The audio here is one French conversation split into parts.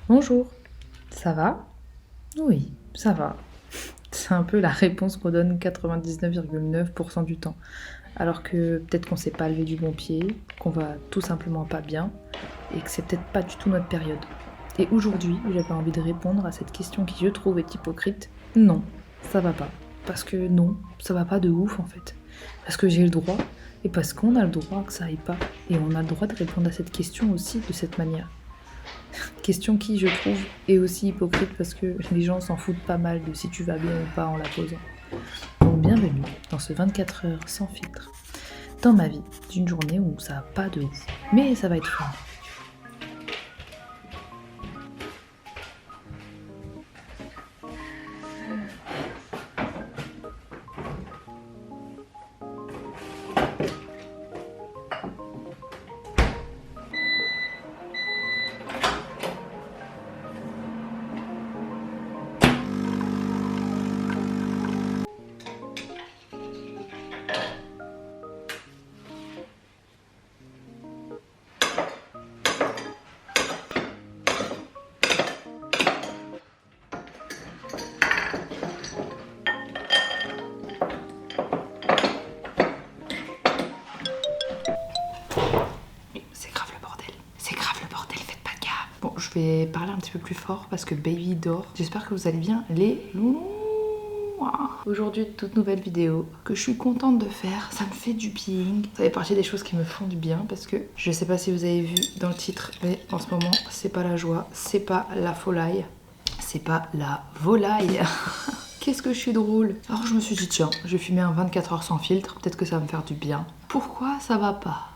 Bonjour, ça va? Oui, ça va. C'est un peu la réponse qu'on donne 99,9% du temps. Alors que peut-être qu'on s'est pas levé du bon pied, qu'on va tout simplement pas bien, et que c'est peut-être pas du tout notre période. Et aujourd'hui, j'avais envie de répondre à cette question qui, je trouve, est hypocrite. Non, ça va pas. Parce que non, ça va pas de ouf en fait. Parce que j'ai le droit, et parce qu'on a le droit que ça aille pas. Et on a le droit de répondre à cette question aussi de cette manière. Question qui, je trouve, est aussi hypocrite parce que les gens s'en foutent pas mal de si tu vas bien ou pas en la posant. Donc bienvenue dans ce 24 heures sans filtre, dans ma vie, d'une journée où ça va pas de ouf, mais ça va être fun. Bon, je vais parler un petit peu plus fort parce que Baby dort. J'espère que vous allez bien, les loulous. Aujourd'hui, toute nouvelle vidéo que je suis contente de faire. Ça me fait du bien. Ça fait partie des choses qui me font du bien parce que je sais pas si vous avez vu dans le titre, mais en ce moment, c'est pas la joie, c'est pas la folie, c'est pas la volaille. Qu'est-ce que je suis drôle. Alors je me suis dit tiens, je vais filmer un 24 heures sans filtre, peut-être que ça va me faire du bien. Pourquoi ça va pas?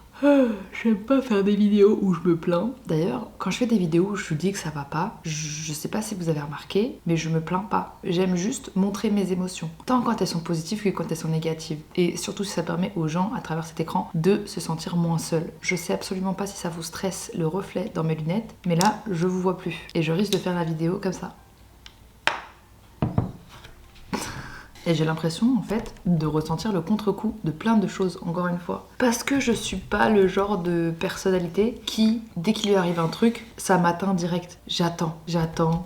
J'aime pas faire des vidéos où je me plains. D'ailleurs, quand je fais des vidéos où je vous dis que ça va pas, je sais pas si vous avez remarqué, mais je me plains pas. J'aime juste montrer mes émotions. Tant quand elles sont positives que quand elles sont négatives. Et surtout si ça permet aux gens, à travers cet écran, de se sentir moins seuls. Je sais absolument pas si ça vous stresse le reflet dans mes lunettes, mais là, je vous vois plus. Et je risque de faire la vidéo comme ça. Et j'ai l'impression, en fait, de ressentir le contre-coup de plein de choses, encore une fois. Parce que je suis pas le genre de personnalité qui, dès qu'il lui arrive un truc, ça m'atteint direct. J'attends,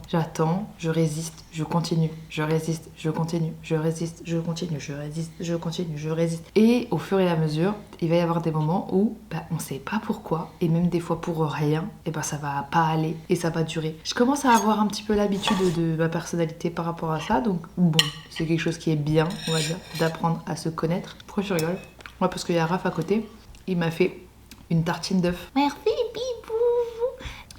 je résiste, je continue, je résiste, je continue, je résiste, je continue, je résiste, je continue, je résiste. Et au fur et à mesure, il va y avoir des moments où on sait pas pourquoi, et même des fois pour rien, et ça va pas aller, et ça va durer. Je commence à avoir un petit peu l'habitude de ma personnalité par rapport à ça, donc bon, c'est quelque chose qui est bien, on va dire, d'apprendre à se connaître. Pourquoi je rigole? Ouais, parce qu'il y a Raph à côté, il m'a fait une tartine d'œuf. Merci, bibou.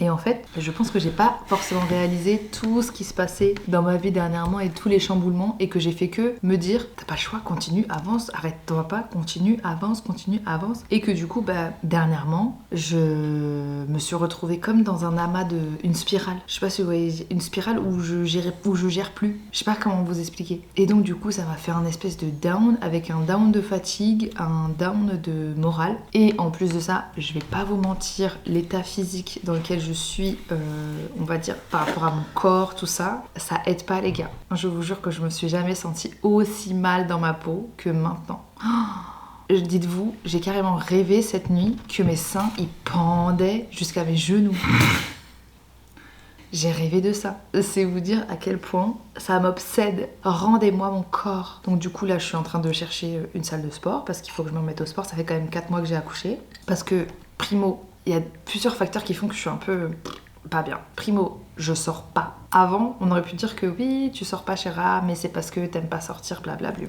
Et en fait, je pense que j'ai pas forcément réalisé tout ce qui se passait dans ma vie dernièrement et tous les chamboulements et que j'ai fait que me dire t'as pas le choix, continue, avance, arrête-toi pas, continue, avance. Et que du coup, dernièrement, je me suis retrouvée comme dans un amas une spirale. Je sais pas si vous voyez, une spirale où je gère plus. Je sais pas comment vous expliquer. Et donc du coup, ça m'a fait un espèce de down avec un down de fatigue, un down de morale. Et en plus de ça, je vais pas vous mentir, l'état physique dans lequel je suis, on va dire, par rapport à mon corps, tout ça, ça aide pas les gars. Je vous jure que je me suis jamais sentie aussi mal dans ma peau que maintenant. Dites-vous, j'ai carrément rêvé cette nuit que mes seins, ils pendaient jusqu'à mes genoux. J'ai rêvé de ça. C'est vous dire à quel point ça m'obsède. Rendez-moi mon corps. Donc du coup là je suis en train de chercher une salle de sport parce qu'il faut que je me remette au sport. Ça fait quand même 4 mois que j'ai accouché. Parce que primo, il y a plusieurs facteurs qui font que je suis un peu pas bien. Primo, je sors pas. Avant, on aurait pu dire que oui, tu sors pas Chéra, mais c'est parce que t'aimes pas sortir, blablabla.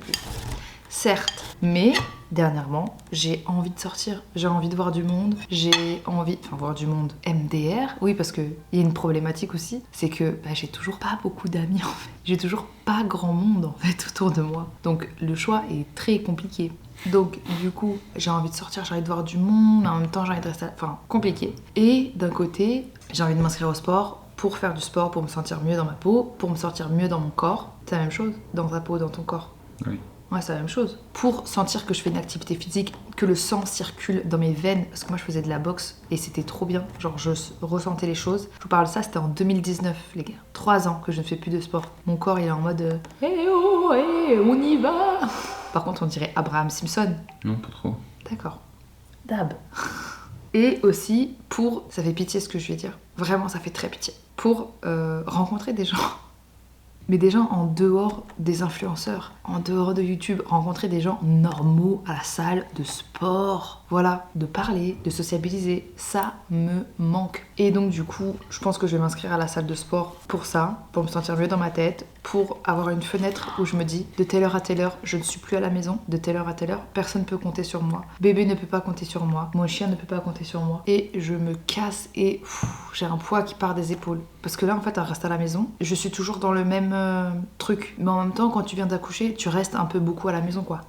Certes, mais dernièrement, j'ai envie de sortir, j'ai envie de voir du monde, j'ai envie... Enfin, voir du monde MDR, oui, parce qu'il y a une problématique aussi, c'est que j'ai toujours pas beaucoup d'amis, en fait. J'ai toujours pas grand monde, en fait, autour de moi. Donc, le choix est très compliqué. Donc, du coup, j'ai envie de sortir, j'ai envie de voir du monde, mais en même temps, j'ai envie de rester... Enfin, compliqué. Et d'un côté, j'ai envie de m'inscrire au sport pour faire du sport, pour me sentir mieux dans ma peau, pour me sentir mieux dans mon corps. C'est la même chose, dans ta peau, dans ton corps. Oui. Ouais, c'est la même chose. Pour sentir que je fais une activité physique, que le sang circule dans mes veines, parce que moi je faisais de la boxe et c'était trop bien, genre je ressentais les choses. Je vous parle de ça, c'était en 2019 les gars. 3 ans que je ne fais plus de sport. Mon corps il est en mode on y va. Par contre on dirait Abraham Simpson. Non, pas trop. D'accord. Dab. Et aussi pour, ça fait pitié ce que je vais dire, vraiment ça fait très pitié. pour rencontrer des gens. Mais des gens en dehors des influenceurs, en dehors de YouTube, rencontrer des gens normaux à la salle de sport. Voilà, de parler, de sociabiliser, ça me manque. Et donc du coup, je pense que je vais m'inscrire à la salle de sport pour ça, pour me sentir mieux dans ma tête, pour avoir une fenêtre où je me dis de telle heure à telle heure, je ne suis plus à la maison, de telle heure à telle heure, personne ne peut compter sur moi. Bébé ne peut pas compter sur moi, mon chien ne peut pas compter sur moi. Et je me casse et j'ai un poids qui part des épaules. Parce que là, en fait, elle reste à la maison. Je suis toujours dans le même truc. Mais en même temps, quand tu viens d'accoucher, tu restes un peu beaucoup à la maison, quoi.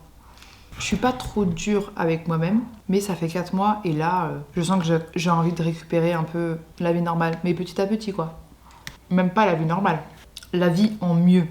Je suis pas trop dure avec moi-même, mais ça fait 4 mois et là, je sens que j'ai envie de récupérer un peu la vie normale. Mais petit à petit, quoi. Même pas la vie normale. La vie en mieux.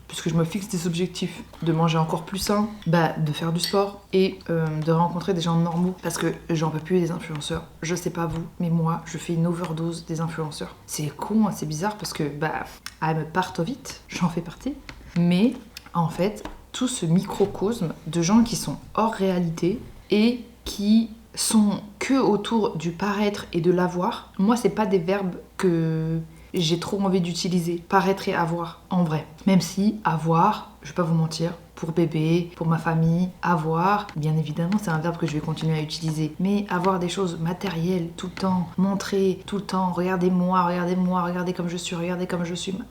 Puisque je me fixe des objectifs. De manger encore plus sain, de faire du sport et de rencontrer des gens normaux. Parce que j'en peux plus des influenceurs. Je sais pas vous, mais moi, je fais une overdose des influenceurs. C'est con, c'est bizarre parce que, elles me partent vite. J'en fais partie. Mais, en fait, tout ce microcosme de gens qui sont hors réalité et qui sont que autour du paraître et de l'avoir. Moi, c'est pas des verbes que j'ai trop envie d'utiliser. Paraître et avoir, en vrai. Même si avoir, je vais pas vous mentir, pour bébé, pour ma famille, avoir, bien évidemment, c'est un verbe que je vais continuer à utiliser. Mais avoir des choses matérielles tout le temps, montrer tout le temps, regardez-moi, regardez comme je suis,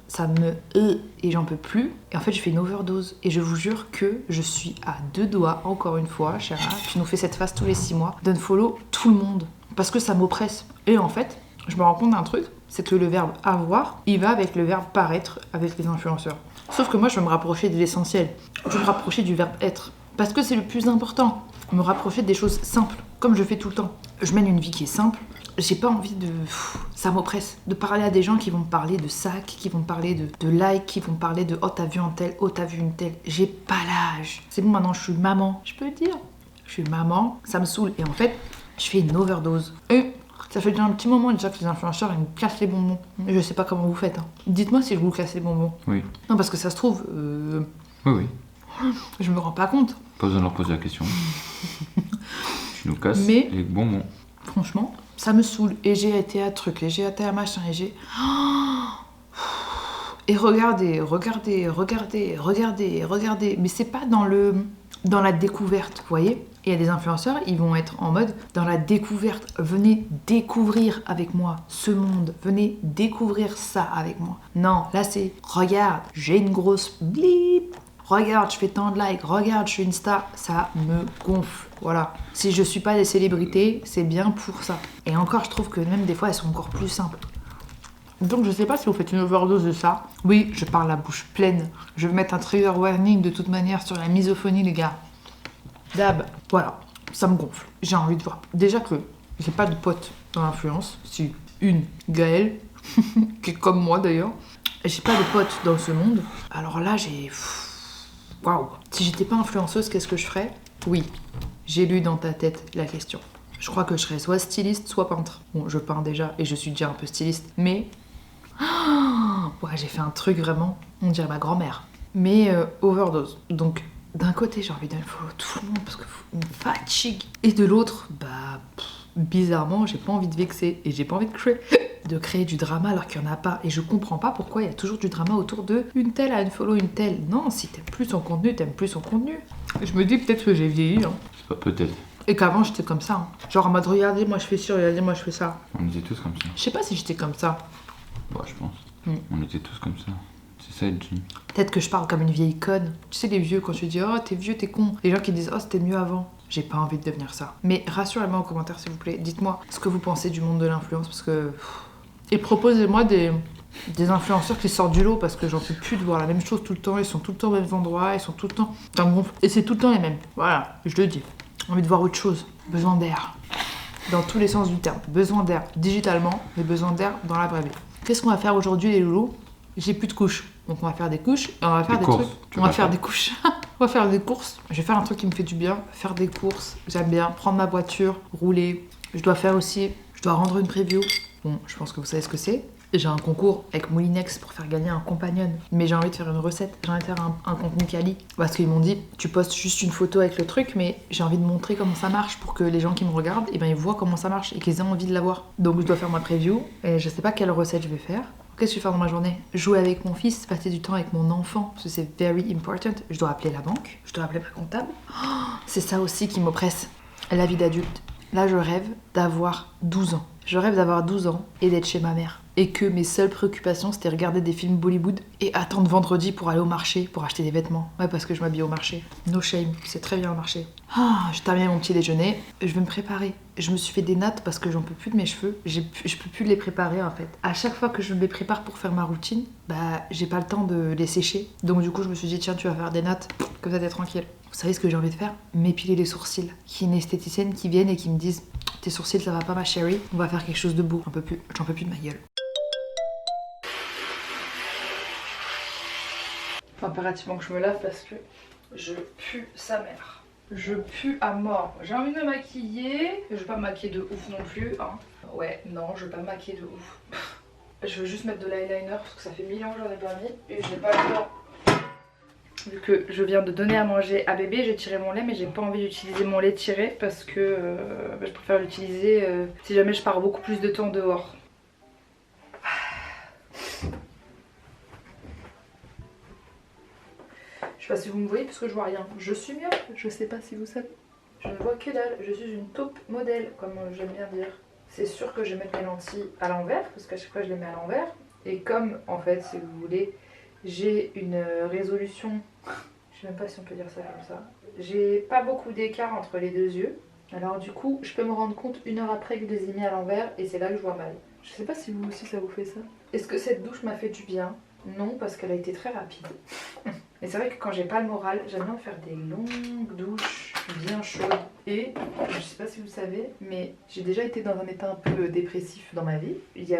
ça me et j'en peux plus. Et en fait, je fais une overdose. Et je vous jure que je suis à 2 doigts, encore une fois, Chara, tu nous fais cette phase tous les 6 mois, d'unfollow tout le monde. Parce que ça m'oppresse. Et en fait, je me rends compte d'un truc, c'est que le verbe avoir, il va avec le verbe paraître avec les influenceurs. Sauf que moi, je veux me rapprocher de l'essentiel. Je veux me rapprocher du verbe être. Parce que c'est le plus important. Me rapprocher des choses simples, comme je fais tout le temps. Je mène une vie qui est simple. J'ai pas envie de... Ça m'oppresse. De parler à des gens qui vont me parler de sac, qui vont me parler de like, qui vont me parler de « Oh, t'as vu un tel, oh, t'as vu une telle ». J'ai pas l'âge. C'est bon, maintenant, je suis maman. Je peux le dire. Je suis maman, ça me saoule. Et en fait, je fais une overdose. Et ça fait déjà un petit moment déjà que les influenceurs, ils me cassent les bonbons. Je sais pas comment vous faites. Hein. Dites-moi si je vous casse les bonbons. Oui. Non, parce que ça se trouve... Oui. Je me rends pas compte. Pas besoin de leur poser la question. Tu nous casses les bonbons. Franchement, ça me saoule. Et j'ai été à truc, et j'ai été à machin, et j'ai... Et regardez. Mais c'est pas dans la découverte, vous voyez ? Et il y a des influenceurs, ils vont être en mode dans la découverte. Venez découvrir avec moi ce monde. Venez découvrir ça avec moi. Non, là c'est regarde, j'ai une grosse blip. Regarde, je fais tant de likes. Regarde, je suis une star. Ça me gonfle. Voilà. Si je suis pas des célébrités, c'est bien pour ça. Et encore, je trouve que même des fois, elles sont encore plus simples. Donc je sais pas si vous faites une overdose de ça. Oui, je parle la bouche pleine. Je vais mettre un trigger warning de toute manière sur la misophonie, les gars. Dab, voilà, ça me gonfle. J'ai envie de voir. Déjà que j'ai pas de pote dans l'influence. Si une, Gaëlle, qui est comme moi d'ailleurs. J'ai pas de pote dans ce monde. Alors là, j'ai... Waouh. Si j'étais pas influenceuse, qu'est-ce que je ferais ? Oui, j'ai lu dans ta tête la question. Je crois que je serais soit styliste, soit peintre. Bon, je peins déjà et je suis déjà un peu styliste. Mais... ouais, j'ai fait un truc vraiment, on dirait ma grand-mère. Mais overdose. Donc... d'un côté, j'ai envie d'unfollow tout le monde parce que me fatigue. Et de l'autre, bizarrement, j'ai pas envie de vexer et j'ai pas envie de créer du drama alors qu'il y en a pas. Et je comprends pas pourquoi il y a toujours du drama autour de une telle à unfollow une telle. Non, si t'aimes plus son contenu, t'aimes plus son contenu. Je me dis peut-être que j'ai vieilli. Hein. C'est pas peut-être. Et qu'avant, j'étais comme ça. Hein. Genre en mode, regardez, moi je fais ci, regardez, moi je fais ça. On était tous comme ça. Je sais pas si j'étais comme ça. Bah, je pense. On était tous comme ça. C'est ça, Edgy. Peut-être que je parle comme une vieille conne. Tu sais, les vieux, quand tu dis « Oh, t'es vieux, t'es con ». Les gens qui disent « Oh, c'était mieux avant ». J'ai pas envie de devenir ça. Mais rassurez-moi en commentaire, s'il vous plaît. Dites-moi ce que vous pensez du monde de l'influence, parce que... Et proposez-moi des influenceurs qui sortent du lot, parce que j'en peux plus de voir la même chose tout le temps. Ils sont tout le temps aux mêmes endroits, ils sont tout le temps... Ça me gonfle. Et c'est tout le temps les mêmes. Voilà, je le dis. J'ai envie de voir autre chose. Besoin d'air. Dans tous les sens du terme. Besoin d'air digitalement, mais besoin d'air dans la vraie vie. Qu'est-ce qu'on va faire aujourd'hui, les loulous ? J'ai plus de couches. Donc on va faire des couches et on va faire des trucs. On va faire des couches. On va faire des courses. Je vais faire un truc qui me fait du bien. Faire des courses. J'aime bien prendre ma voiture, rouler. Je dois rendre une preview. Bon, je pense que vous savez ce que c'est. J'ai un concours avec Moulinex pour faire gagner un compagnon. Mais j'ai envie de faire une recette. J'ai envie de faire un contenu quali. Parce qu'ils m'ont dit, tu postes juste une photo avec le truc, mais j'ai envie de montrer comment ça marche pour que les gens qui me regardent, ils voient comment ça marche et qu'ils aient envie de l'avoir. Donc je dois faire ma preview et je sais pas quelle recette je vais faire. Qu'est-ce que je fais dans ma journée? Jouer avec mon fils, passer du temps avec mon enfant, parce que c'est very important. Je dois appeler la banque, je dois appeler ma comptable. Oh, c'est ça aussi qui m'oppresse, la vie d'adulte. Là, je rêve d'avoir 12 ans. Je rêve d'avoir 12 ans et d'être chez ma mère. Et que mes seules préoccupations, c'était regarder des films Bollywood et attendre vendredi pour aller au marché, pour acheter des vêtements. Ouais, parce que je m'habille au marché. No shame, c'est très bien le marché. Ah, je termine mon petit déjeuner, je vais me préparer. Je me suis fait des nattes parce que j'en peux plus de mes cheveux. Je peux plus les préparer en fait. À chaque fois que je me les prépare pour faire ma routine, bah j'ai pas le temps de les sécher. Donc du coup, je me suis dit, tiens, tu vas faire des nattes, comme ça t'es tranquille. Vous savez ce que j'ai envie de faire? M'épiler les sourcils. Qu'il y ait une esthéticienne qui vienne et qui me dise, tes sourcils ça va pas ma chérie, on va faire quelque chose de beau. J'en peux plus de ma gueule. Faut impérativement que je me lave parce que je pue sa mère. Je pue à mort. J'ai envie de me maquiller. Je vais pas me maquiller de ouf non plus. Hein. Ouais, non, je vais pas me maquiller de ouf. Je veux juste mettre de l'eyeliner parce que ça fait 1000 ans que j'en ai pas mis et j'ai pas le temps. Vu que je viens de donner à manger à bébé, j'ai tiré mon lait mais j'ai pas envie d'utiliser mon lait tiré parce que je préfère l'utiliser si jamais je pars beaucoup plus de temps dehors. Je sais pas si vous me voyez parce que je vois rien. Je suis myope, je sais pas si vous savez. Je ne vois que dalle, je suis une taupe modèle comme j'aime bien dire. C'est sûr que je vais mettre mes lentilles à l'envers parce qu'à chaque fois je les mets à l'envers. Et comme en fait si vous voulez j'ai une résolution, je sais même pas si on peut dire ça comme ça. J'ai pas beaucoup d'écart entre les deux yeux. Alors du coup je peux me rendre compte 1 heure après que je les ai mis à l'envers et c'est là que je vois mal. Je sais pas si vous aussi ça vous fait ça. Est-ce que cette douche m'a fait du bien? Non, parce qu'elle a été très rapide. Mais c'est vrai que quand j'ai pas le moral, j'aime bien faire des longues douches bien chaudes. Et je sais pas si vous savez, mais j'ai déjà été dans un état un peu dépressif dans ma vie. Il y a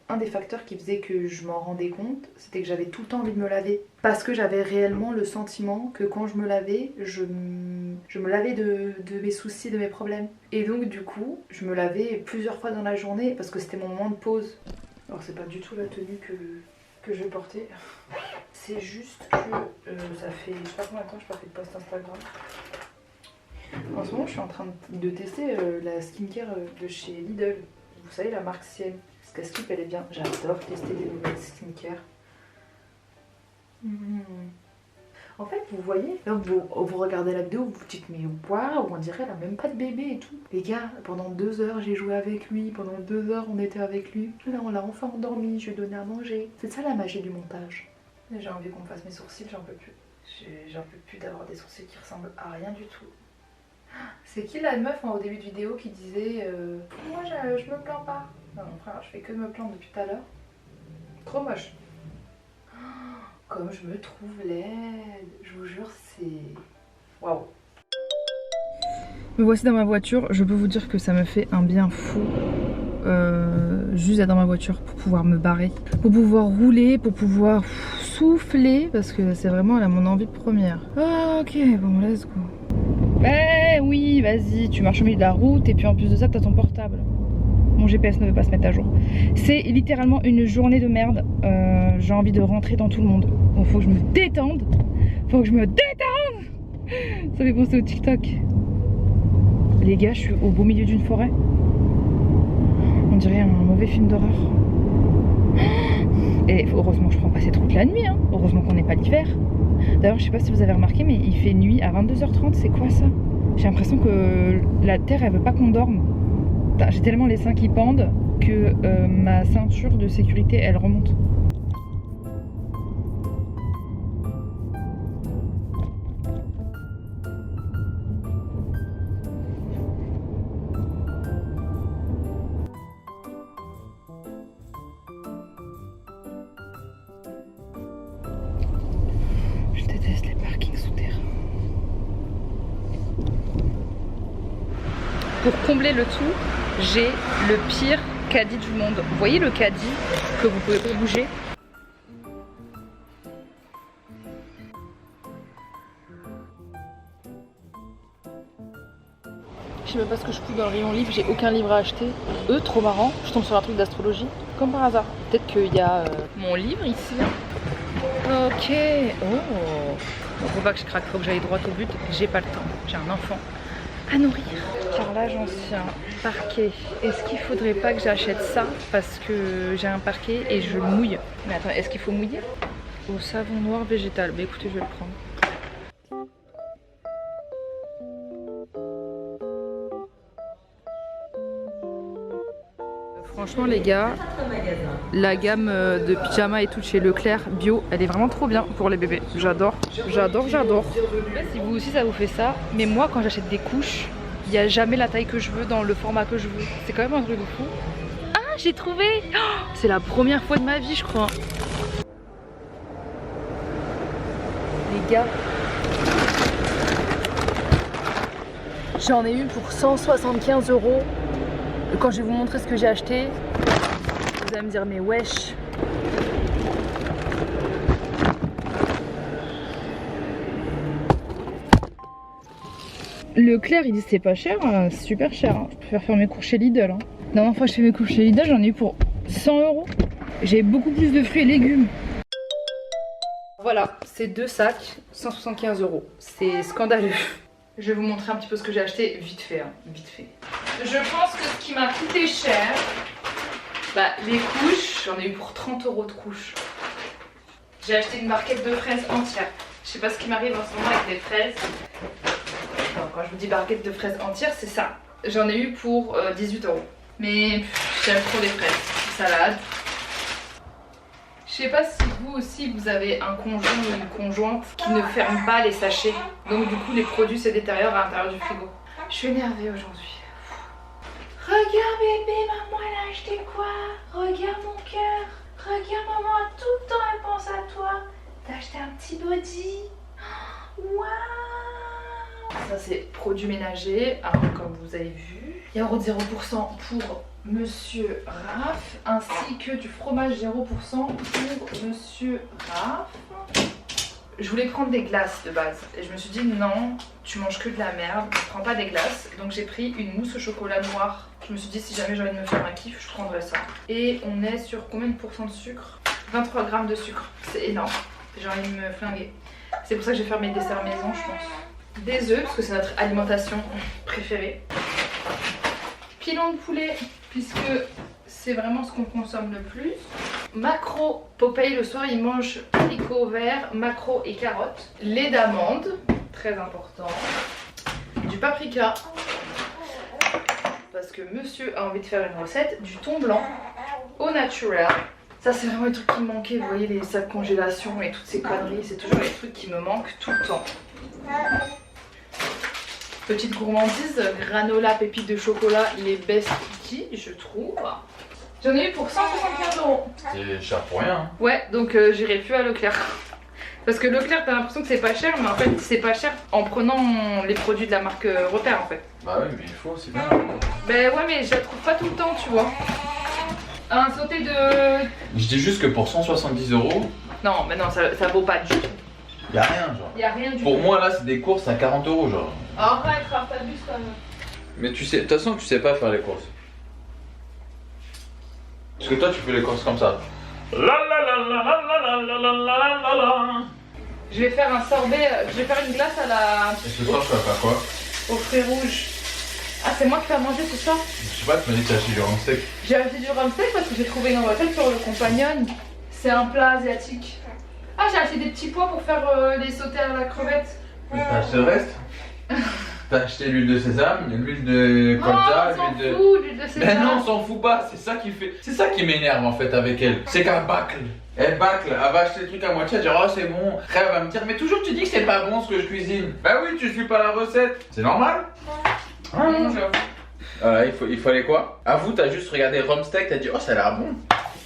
un des facteurs qui faisait que je m'en rendais compte, c'était que j'avais tout le temps envie de me laver. Parce que j'avais réellement le sentiment que quand je me lavais, je me lavais de mes soucis, de mes problèmes. Et donc du coup, je me lavais plusieurs fois dans la journée parce que c'était mon moment de pause. Alors c'est pas du tout la tenue que je vais porter. C'est juste que ça fait je sais pas combien de temps je n'ai pas fait de post Instagram. En ce moment je suis en train de tester la skincare de chez Lidl. Vous savez la marque Ciel. Parce que Skip elle est bien. J'adore tester des nouvelles skincare. En fait vous voyez, là, vous regardez la vidéo, vous vous dites mais waouh, on dirait elle a même pas de bébé et tout. Les gars, pendant 2 heures j'ai joué avec lui, pendant 2 heures on était avec lui. Là on l'a enfin endormi, je lui ai donné à manger. C'est ça la magie du montage. J'ai envie qu'on me fasse mes sourcils, j'en peux plus. J'en peux plus d'avoir des sourcils qui ressemblent à rien du tout. C'est qui la meuf au début de vidéo qui disait moi je me plains pas. Non mon frère, je fais que me plaindre depuis tout à l'heure. Trop moche. Comme je me trouve laide, je vous jure c'est... Waouh. Me voici dans ma voiture, je peux vous dire que ça me fait un bien fou. Juste d'être dans ma voiture pour pouvoir me barrer, pour pouvoir rouler, pour pouvoir souffler, parce que c'est vraiment là mon envie première. Ah ok, bon let's go. Bah oui, vas-y, tu marches au milieu de la route et puis en plus de ça t'as ton portable. Mon GPS ne veut pas se mettre à jour. C'est littéralement une journée de merde. J'ai envie de rentrer dans tout le monde. Bon, faut que je me détende. Faut que je me détende. Ça fait penser au TikTok. Les gars, je suis au beau milieu d'une forêt. On dirait un mauvais film d'horreur. Et heureusement je prends pas cette route la nuit, hein. Heureusement qu'on n'est pas l'hiver. D'ailleurs je sais pas si vous avez remarqué mais il fait nuit à 22h30, c'est quoi ça? J'ai l'impression que la terre elle veut pas qu'on dorme. J'ai tellement les seins qui pendent que ma ceinture de sécurité elle remonte. Je déteste les parkings souterrains. Pour combler le tout, j'ai le pire caddie du monde. Vous voyez le caddie que vous pouvez pas bouger? Je sais même pas ce que je fous dans le rayon livre, j'ai aucun livre à acheter. Trop marrant, je tombe sur un truc d'astrologie. Comme par hasard. Peut-être qu'il y a mon livre ici. Ok, oh. Faut pas que je craque, faut que j'aille droit au but. J'ai pas le temps, j'ai un enfant. à nourrir. Carrelage ancien, parquet. Est-ce qu'il faudrait pas que j'achète ça parce que j'ai un parquet et je le mouille? Mais attends, est-ce qu'il faut mouiller? Au savon noir végétal. Bah écoutez, je vais le prendre. Franchement les gars, la gamme de pyjama et tout chez Leclerc bio, elle est vraiment trop bien pour les bébés. J'adore, j'adore, j'adore. Je sais pas si vous aussi ça vous fait ça, mais moi quand j'achète des couches, il n'y a jamais la taille que je veux dans le format que je veux. C'est quand même un truc de fou. Ah, j'ai trouvé! Oh, c'est la première fois de ma vie, je crois. Les gars, j'en ai eu pour 175 €. Quand je vais vous montrer ce que j'ai acheté, vous allez me dire mais wesh. Leclerc il dit c'est pas cher, c'est super cher. Hein. Je préfère faire mes courses chez Lidl. Hein. La dernière fois que je fais mes courses chez Lidl, j'en ai eu pour 100 €. J'ai beaucoup plus de fruits et légumes. Voilà, c'est 2 sacs, 175 €. C'est scandaleux. Je vais vous montrer un petit peu ce que j'ai acheté vite fait, hein, vite fait. Je pense que ce qui m'a coûté cher, bah les couches, j'en ai eu pour 30 € de couches. J'ai acheté une barquette de fraises entière. Je sais pas ce qui m'arrive en ce moment avec les fraises. Non, quand je vous dis barquette de fraises entière, c'est ça. J'en ai eu pour 18 €. Mais j'aime trop les fraises. Salade. Je sais pas si vous aussi vous avez un conjoint ou une conjointe qui ne ferme pas les sachets. Donc du coup les produits se détériorent à l'intérieur du frigo. Je suis énervée aujourd'hui. Regarde bébé, maman elle a acheté quoi? Regarde mon cœur. Regarde maman, tout le temps elle pense à toi. T'as acheté un petit body. Waouh! Ça c'est produits ménagers, hein, comme vous avez vu. Yaourt 0% pour Monsieur Raph, ainsi que du fromage 0% pour Monsieur Raph. Je voulais prendre des glaces de base et je me suis dit non, tu manges que de la merde, ne prends pas des glaces. Donc j'ai pris une mousse au chocolat noir. Je me suis dit si jamais j'ai envie de me faire un kiff, je prendrais ça. Et on est sur combien de pourcents de sucre? 23 grammes de sucre, c'est énorme. J'ai envie de me flinguer. C'est pour ça que je vais faire mes desserts maison, je pense. Des œufs, parce que c'est notre alimentation préférée. Pilon de poulet, puisque c'est vraiment ce qu'on consomme le plus. Macro, Popeye le soir il mange haricots verts, macro et carottes. Lait d'amande, très important. Du paprika, parce que monsieur a envie de faire une recette. Du thon blanc, au naturel. Ça c'est vraiment les trucs qui me manquaient, vous voyez les sacs congélation et toutes ces conneries. C'est toujours les trucs qui me manquent tout le temps. Petite gourmandise, granola, pépites de chocolat, les best cookies, je trouve. J'en ai eu pour 175 €. C'est cher pour rien. Hein. Ouais, donc j'irai plus à Leclerc. Parce que Leclerc, t'as l'impression que c'est pas cher, mais en fait, c'est pas cher en prenant les produits de la marque Repère en fait. Bah oui, mais il faut, c'est bien. Ben ouais, mais je la trouve pas tout le temps, tu vois. Un sauté de. Je dis juste que pour 170 €. Non, mais non, ça vaut pas du tout. Y'a rien, genre. Y'a rien du tout. Pour moi, là, c'est des courses à 40 €, genre. Arrête, Raph, t'abuses quand même. Mais tu sais, de toute façon, tu sais pas faire les courses. Parce que toi, tu fais les courses comme ça. Je vais faire un sorbet, je vais faire une glace à la. Et ce soir, tu vas faire quoi? Aux fruits rouges. Ah, c'est moi qui fais à manger ce soir? Je sais pas, tu m'as dit que t'as acheté du rhum steak. J'ai acheté du rhum steak parce que j'ai trouvé une recette sur le compagnon. C'est un plat asiatique. Ah, j'ai acheté des petits pois pour faire les sautés à la crevette. Mais t'as acheté le reste? T'as acheté l'huile de sésame, l'huile de colza, l'huile de sésame. Mais non, on s'en fout pas, c'est ça qui fait. C'est ça qui m'énerve en fait avec elle. C'est qu'elle bâcle. Elle bâcle, elle va acheter des trucs à moitié, elle dire oh c'est bon. Après elle va me dire mais toujours tu dis que c'est pas bon ce que je cuisine. Bah oui, tu suis pas la recette. C'est normal. Ah non, j'avoue. Il fallait quoi? Avoue, t'as juste regardé rhum steak, t'as dit oh ça a l'air bon.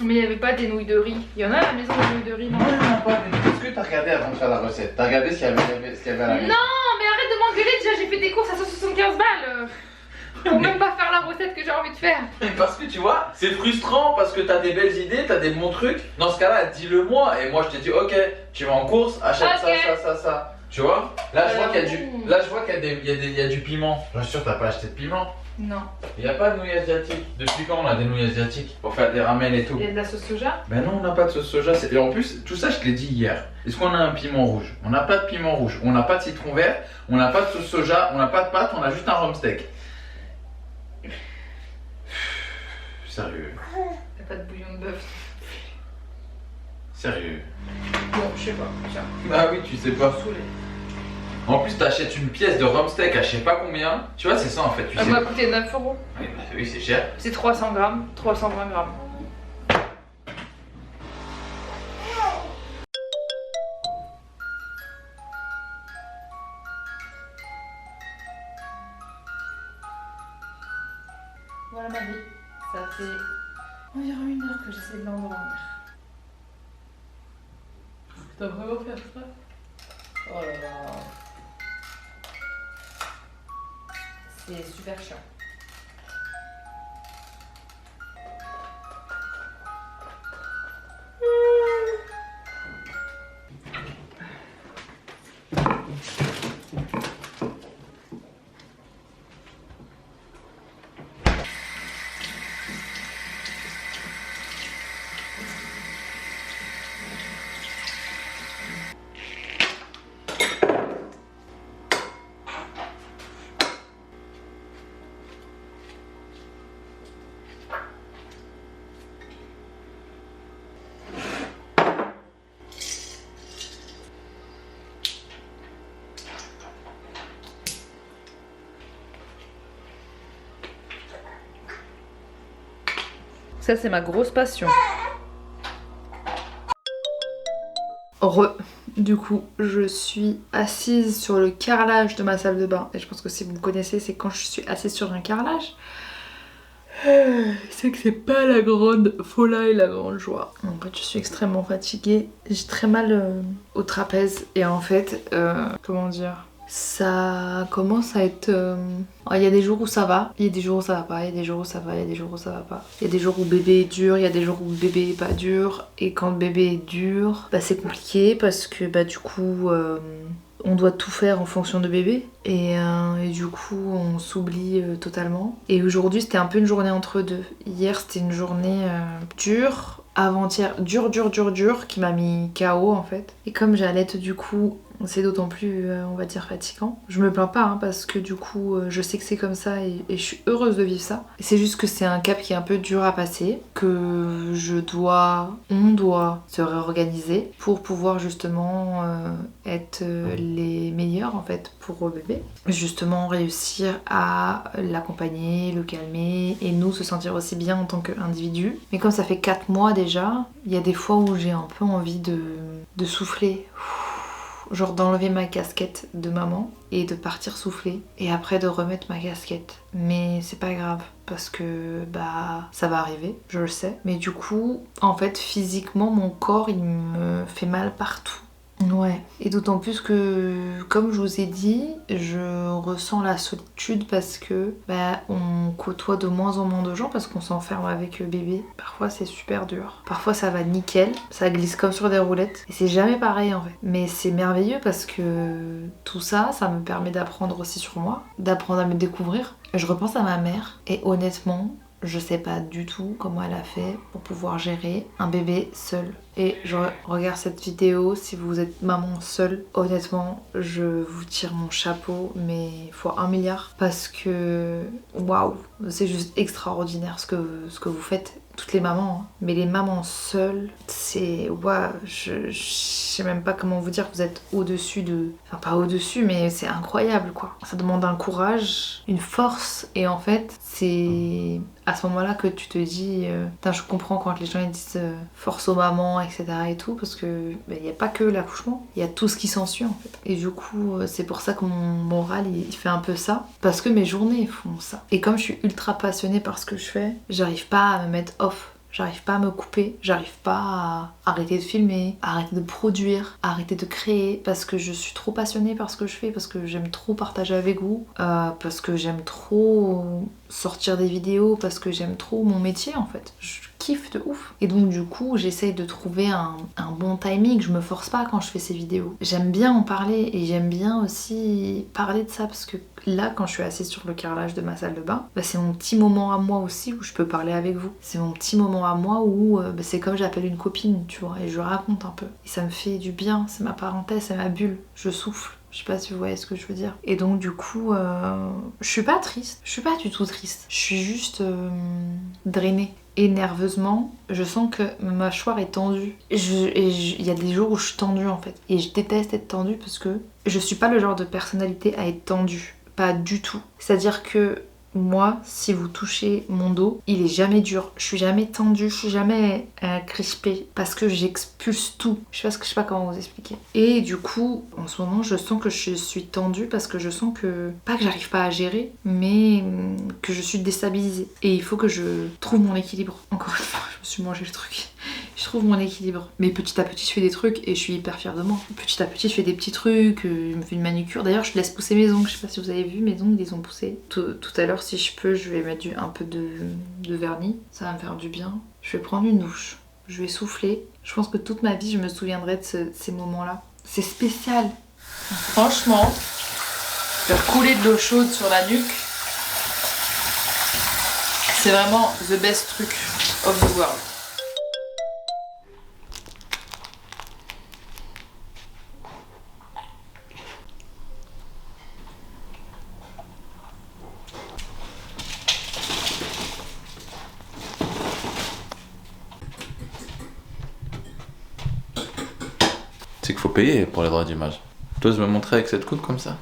Mais il n'y avait pas des nouilles de riz. Il y en a à la maison des nouilles de riz, non? Non, il n'y en a pas. Est-ce que t'as regardé avant de faire la recette? T'as regardé ce qu'il y avait à la maison? Non, mais arrête de m'engueuler, déjà j'ai fait des courses à 175 balles. Pour même pas faire la recette que j'ai envie de faire. Mais parce que tu vois, c'est frustrant parce que t'as des belles idées, t'as des bons trucs. Dans ce cas-là, dis-le moi et moi je te dis ok, tu vas en course, achète ça. Tu vois? Là je vois qu'il y a du, là je vois qu'il y a du piment. Bien sûr t'as pas acheté de piment. Non. Il n'y a pas de nouilles asiatiques. Depuis quand on a des nouilles asiatiques pour faire des ramen et tout? Il y a de la sauce soja? Ben non, on n'a pas de sauce soja. Et en plus, tout ça, je te l'ai dit hier. Est-ce qu'on a un piment rouge? On n'a pas de piment rouge. On n'a pas de citron vert. On n'a pas de sauce soja. On n'a pas de pâte. On a juste un rhum steak. Sérieux. T'as pas de bouillon de bœuf? Sérieux. Bon, je sais pas. Tiens. Ah oui, tu sais pas. Saoulé. En plus, t'achètes une pièce de rhum steak à je sais pas combien. Tu vois, c'est ça en fait. Tu Elle sais. m'a coûté 9 euros. Oui, bah oui, c'est cher. C'est 300 grammes, 320 grammes. Voilà ma vie. Ça fait environ 1 heure que j'essaie de l'endormir. T'as vraiment faire ça? Oh là là. C'est super chiant. Ça, c'est ma grosse passion. Du coup, je suis assise sur le carrelage de ma salle de bain. Et je pense que si vous me connaissez, c'est quand je suis assise sur un carrelage. C'est que c'est pas la grande folie et la grande joie. En fait, je suis extrêmement fatiguée. J'ai très mal au trapèze. Et en fait, comment dire, ça commence à être... Il y a des jours où ça va, il y a des jours où ça va pas, il y a des jours où ça va, il y a des jours où ça va pas. Il y a des jours où bébé est dur, il y a des jours où bébé est pas dur. Et quand bébé est dur, bah c'est compliqué parce que bah du coup... on doit tout faire en fonction de bébé et du coup on s'oublie totalement. Et aujourd'hui c'était un peu une journée entre deux. Hier c'était une journée dure, avant-hier dur qui m'a mis KO en fait. Et comme j'allaite du coup c'est d'autant plus on va dire fatigant. Je me plains pas hein, parce que du coup je sais que c'est comme ça et je suis heureuse de vivre ça. C'est juste que c'est un cap qui est un peu dur à passer, que on doit se réorganiser pour pouvoir justement être les meilleurs en fait pour bébé. Justement réussir à l'accompagner, le calmer et nous se sentir aussi bien en tant qu'individu. Mais comme ça fait 4 mois déjà, il y a des fois où j'ai un peu envie de souffler. Genre d'enlever ma casquette de maman et de partir souffler et après de remettre ma casquette. Mais c'est pas grave parce que bah ça va arriver, je le sais. Mais du coup, en fait physiquement mon corps il me fait mal partout. Ouais, et d'autant plus que, comme je vous ai dit, je ressens la solitude parce que bah, on côtoie de moins en moins de gens parce qu'on s'enferme avec bébé. Parfois c'est super dur, parfois ça va nickel, ça glisse comme sur des roulettes et c'est jamais pareil en fait. Mais c'est merveilleux parce que tout ça, ça me permet d'apprendre aussi sur moi, d'apprendre à me découvrir. Je repense à ma mère et honnêtement, je sais pas du tout comment elle a fait pour pouvoir gérer un bébé seul. Et je regarde cette vidéo, si vous êtes maman seule, honnêtement, je vous tire mon chapeau, mais fois 1 milliard. Parce que, waouh, c'est juste extraordinaire ce que vous faites. Toutes les mamans, hein. Mais les mamans seules, c'est... Waouh, je sais même pas comment vous dire, vous êtes au-dessus de... Enfin, pas au-dessus, mais c'est incroyable, quoi. Ça demande un courage, une force, et en fait, c'est à ce moment-là que tu te dis... Putain, je comprends quand les gens ils disent force aux mamans, etc. et tout, parce que il n'y a pas que l'accouchement, il y a tout ce qui s'ensuit, en fait. Et du coup, c'est pour ça que mon moral, il fait un peu ça, parce que mes journées font ça. Et comme je suis ultra passionnée par ce que je fais, j'arrive pas à me mettre off. J'arrive pas à me couper, j'arrive pas à arrêter de filmer, à arrêter de produire, à arrêter de créer parce que je suis trop passionnée par ce que je fais, parce que j'aime trop partager avec vous, parce que j'aime trop sortir des vidéos, parce que j'aime trop mon métier en fait. kiffe de ouf. Et donc du coup j'essaye de trouver un bon timing, je me force pas quand je fais ces vidéos. J'aime bien en parler et j'aime bien aussi parler de ça parce que là quand je suis assise sur le carrelage de ma salle de bain, bah, c'est mon petit moment à moi aussi où je peux parler avec vous. C'est mon petit moment à moi où bah, c'est comme j'appelle une copine, tu vois, et je raconte un peu. Et ça me fait du bien, c'est ma parenthèse, c'est ma bulle, je souffle. Je sais pas si vous voyez ce que je veux dire. Et donc du coup, je suis pas triste. Je suis pas du tout triste. Je suis juste drainée. Et nerveusement, je sens que ma mâchoire est tendue. Il y a des jours où je suis tendue en fait. Et je déteste être tendue parce que je suis pas le genre de personnalité à être tendue. Pas du tout. C'est-à-dire que moi, si vous touchez mon dos, il est jamais dur. Je suis jamais tendue, je suis jamais crispée parce que j'expulse tout. Je sais pas comment vous expliquer. Et du coup, en ce moment, je sens que je suis tendue parce que je sens que, pas que j'arrive pas à gérer, mais que je suis déstabilisée. Et il faut que je trouve mon équilibre. Encore une fois, je me suis mangé le truc. Je trouve mon équilibre. Mais petit à petit, je fais des trucs et je suis hyper fière de moi. Petit à petit, je fais des petits trucs, je me fais une manucure. D'ailleurs, je laisse pousser mes ongles. Je sais pas si vous avez vu, mes ongles, ils ont poussé. Tout à l'heure, si je peux, je vais mettre un peu de vernis. Ça va me faire du bien. Je vais prendre une douche. Je vais souffler. Je pense que toute ma vie, je me souviendrai de ces moments-là. C'est spécial. Franchement, faire couler de l'eau chaude sur la nuque, c'est vraiment the best truc of the world. C'est qu'il faut payer pour les droits d'image. Tu oses me montrer avec cette coupe comme ça?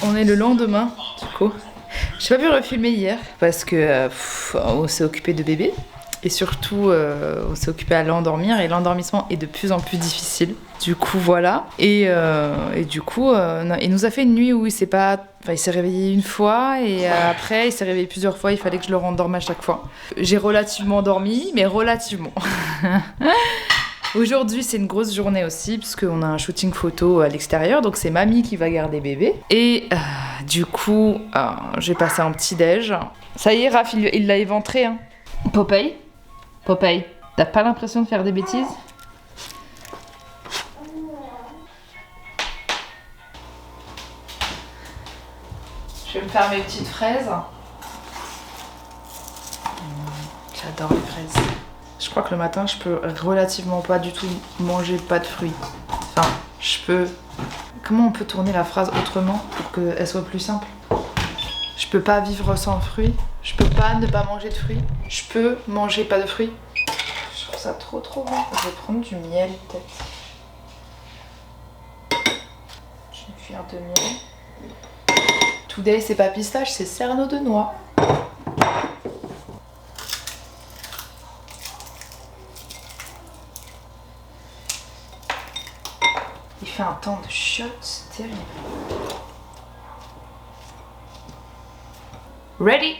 On est le lendemain, du coup. J'ai pas pu refilmer hier parce que on s'est occupé de bébé et surtout on s'est occupé à l'endormir et l'endormissement est de plus en plus difficile. Du coup voilà et du coup il nous a fait une nuit où il s'est réveillé une fois et après il s'est réveillé plusieurs fois. Il fallait que je le rendorme à chaque fois. J'ai relativement dormi, mais relativement. Aujourd'hui c'est une grosse journée aussi puisqu'on a un shooting photo à l'extérieur, donc c'est mamie qui va garder bébé. Et du coup j'ai passé un petit déj. Ça y est Raph il l'a éventré hein. Popeye, t'as pas l'impression de faire des bêtises? Je vais me faire mes petites fraises. J'adore les fraises. Je crois que le matin, je peux relativement pas du tout manger pas de fruits. Enfin, je peux... Comment on peut tourner la phrase autrement pour qu'elle soit plus simple? Je peux pas vivre sans fruits. Je peux pas ne pas manger de fruits. Je peux manger pas de fruits. Je trouve ça trop bon. Je vais prendre du miel peut-être. Une cuillère de miel. Today, c'est pas pistache, c'est cerneau de noix. Il fait un temps de shot, c'est terrible. Ready?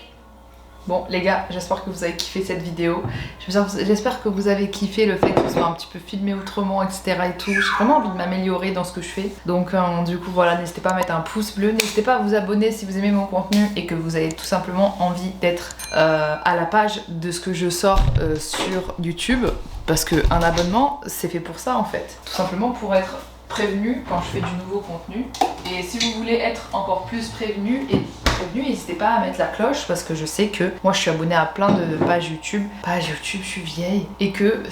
Bon les gars, j'espère que vous avez kiffé cette vidéo. J'espère que vous avez kiffé le fait que ce soit un petit peu filmé autrement, etc. et tout. J'ai vraiment envie de m'améliorer dans ce que je fais. Donc du coup voilà, n'hésitez pas à mettre un pouce bleu. N'hésitez pas à vous abonner si vous aimez mon contenu et que vous avez tout simplement envie d'être à la page de ce que je sors sur YouTube. Parce qu'un abonnement, c'est fait pour ça en fait. Tout simplement pour être prévenu quand je fais du nouveau contenu. Et si vous voulez être encore plus prévenu, n'hésitez pas à mettre la cloche parce que je sais que moi je suis abonnée à plein de pages YouTube. Je suis vieille et que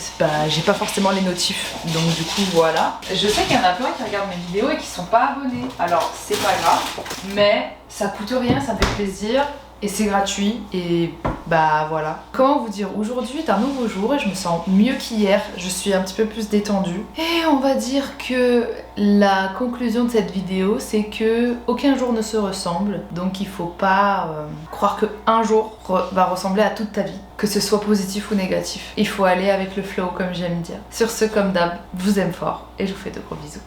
j'ai pas forcément les notifs. Donc du coup voilà. Je sais qu'il y en a plein qui regardent mes vidéos et qui sont pas abonnés. Alors c'est pas grave, mais ça coûte rien, ça me fait plaisir. Et c'est gratuit et bah voilà. Comment vous dire, aujourd'hui est un nouveau jour et je me sens mieux qu'hier. Je suis un petit peu plus détendue. Et on va dire que la conclusion de cette vidéo, c'est que aucun jour ne se ressemble. Donc il faut pas croire qu'un jour va ressembler à toute ta vie. Que ce soit positif ou négatif. Il faut aller avec le flow comme j'aime dire. Sur ce, comme d'hab, je vous aime fort et je vous fais de gros bisous.